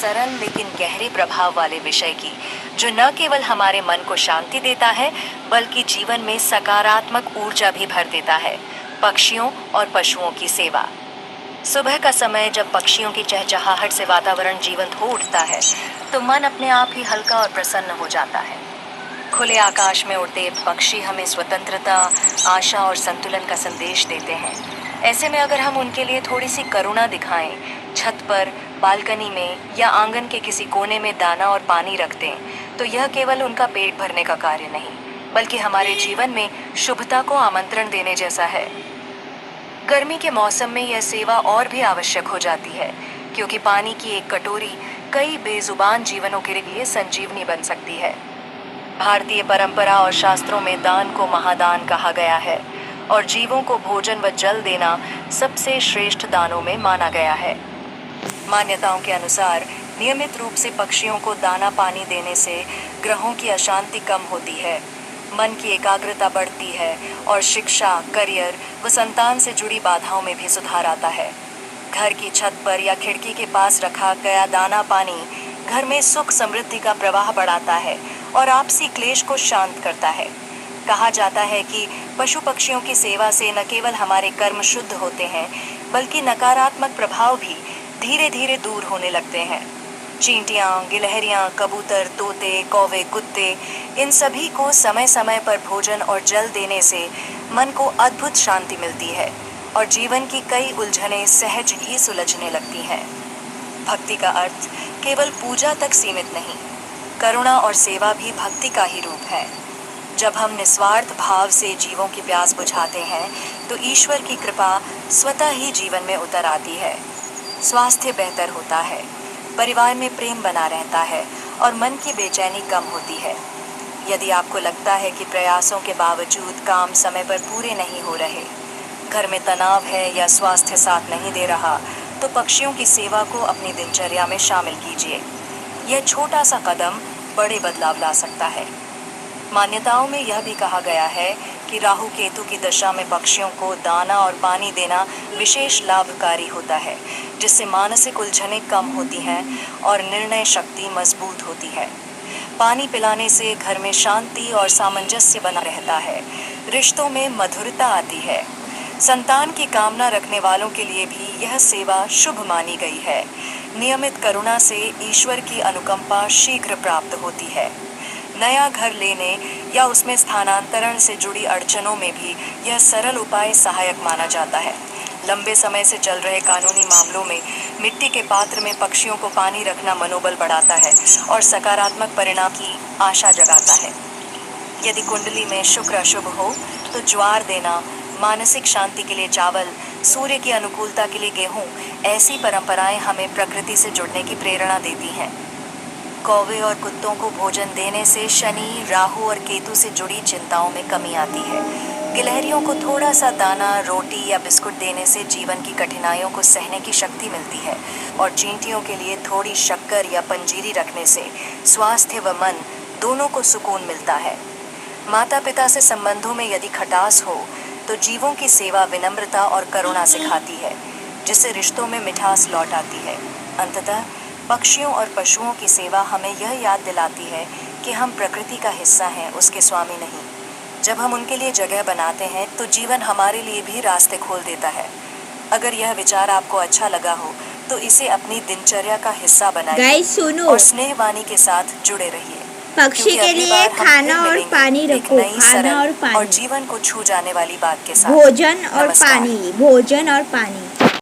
सरल लेकिन गहरे प्रभाव वाले विषय की, जो न केवल हमारे मन को शांति देता है बल्कि जीवन में सकारात्मक ऊर्जा भी भर देता है। पक्षियों और पशुओं की सेवा। सुबह का समय जब पक्षियों की चहचहाहट से वातावरण जीवंत हो उठता है तो मन अपने आप ही हल्का और प्रसन्न हो जाता है। खुले आकाश में उड़ते पक्षी हमें स्वतंत्रता, आशा और संतुलन का संदेश देते हैं। ऐसे में अगर हम उनके लिए थोड़ी सी करुणा दिखाएं, छत पर, बालकनी में या आंगन के किसी कोने में दाना और पानी रख दें, तो यह केवल उनका पेट भरने का कार्य नहीं बल्कि हमारे जीवन में शुभता को आमंत्रण देने जैसा है। गर्मी के मौसम में यह सेवा और भी आवश्यक हो जाती है, क्योंकि पानी की एक कटोरी कई बेजुबान जीवनों के लिए संजीवनी बन सकती है। भारतीय परंपरा और शास्त्रों में दान को महादान कहा गया है और जीवों को भोजन व जल देना सबसे श्रेष्ठ दानों में माना गया है। मान्यताओं के अनुसार नियमित रूप से पक्षियों को दाना पानी देने से ग्रहों की अशांति कम होती है, मन की एकाग्रता बढ़ती है और शिक्षा, करियर व संतान से जुड़ी बाधाओं में भी सुधार आता है। घर की छत पर या खिड़की के पास रखा गया दाना पानी घर में सुख समृद्धि का प्रवाह बढ़ाता है और आपसी क्लेश को शांत करता है। कहा जाता है कि पशु पक्षियों की सेवा से न केवल हमारे कर्म शुद्ध होते हैं बल्कि नकारात्मक प्रभाव भी धीरे धीरे दूर होने लगते हैं। चींटियाँ, गिलहरियाँ, कबूतर, तोते, कौवे, कुत्ते, इन सभी को समय समय पर भोजन और जल देने से मन को अद्भुत शांति मिलती है और जीवन की कई उलझनें सहज ही सुलझने लगती हैं। भक्ति का अर्थ केवल पूजा तक सीमित नहीं, करुणा और सेवा भी भक्ति का ही रूप है। जब हम निस्वार्थ भाव से जीवों की प्यास बुझाते हैं तो ईश्वर की कृपा स्वतः ही जीवन में उतर आती है। स्वास्थ्य बेहतर होता है, परिवार में प्रेम बना रहता है और मन की बेचैनी कम होती है। यदि आपको लगता है कि प्रयासों के बावजूद काम समय पर पूरे नहीं हो रहे, घर में तनाव है या स्वास्थ्य साथ नहीं दे रहा, तो पक्षियों की सेवा को अपनी दिनचर्या में शामिल कीजिए। यह छोटा सा कदम बड़े बदलाव ला सकता है। मान्यताओं में यह भी कहा गया है कि राहु केतु की दशा में पक्षियों को दाना और पानी देना विशेष लाभकारी होता है, जिससे मानसिक उलझनें कम होती हैं और निर्णय शक्ति मजबूत होती है। पानी पिलाने से घर में शांति और सामंजस्य बना रहता है, रिश्तों में मधुरता आती है। संतान की कामना रखने वालों के लिए भी यह सेवा शुभ मानी गई है। नियमित करुणा से ईश्वर की अनुकंपा शीघ्र प्राप्त होती है। नया घर लेने या उसमें स्थानांतरण से जुड़ी अड़चनों में भी यह सरल उपाय सहायक माना जाता है। लंबे समय से चल रहे कानूनी मामलों में मिट्टी के पात्र में पक्षियों को पानी रखना मनोबल बढ़ाता है और सकारात्मक परिणाम की आशा जगाता है। यदि कुंडली में शुक्र अशुभ हो तो ज्वार देना, मानसिक शांति के लिए चावल, सूर्य की अनुकूलता के लिए गेहूं, ऐसी परंपराएं हमें प्रकृति से जुड़ने की प्रेरणा देती हैं। कौवे और कुत्तों को भोजन देने से शनि, राहु और केतु से जुड़ी चिंताओं में कमी आती है। गिलहरियों को थोड़ा सा दाना, रोटी या बिस्कुट देने से जीवन की कठिनाइयों को सहने की शक्ति मिलती है और चींटियों के लिए थोड़ी शक्कर या पंजीरी रखने से स्वास्थ्य व मन दोनों को सुकून मिलता है। माता पिता से संबंधों में यदि खटास हो तो जीवों की सेवा विनम्रता और करुणा सिखाती है, जिससे रिश्तों में मिठास लौट आती है। अंततः पक्षियों और पशुओं की सेवा हमें यह याद दिलाती है कि हम प्रकृति का हिस्सा हैं, उसके स्वामी नहीं। जब हम उनके लिए जगह बनाते हैं तो जीवन हमारे लिए भी रास्ते खोल देता है। अगर यह विचार आपको अच्छा लगा हो तो इसे अपनी दिनचर्या का हिस्सा बनाइए और स्नेहवाणी के साथ जुड़े रहिए। पक्षी के लिए खाना और पानी रखो, खाना और पानी, और जीवन को छू जाने वाली बात के साथ। भोजन और पानी, भोजन और पानी।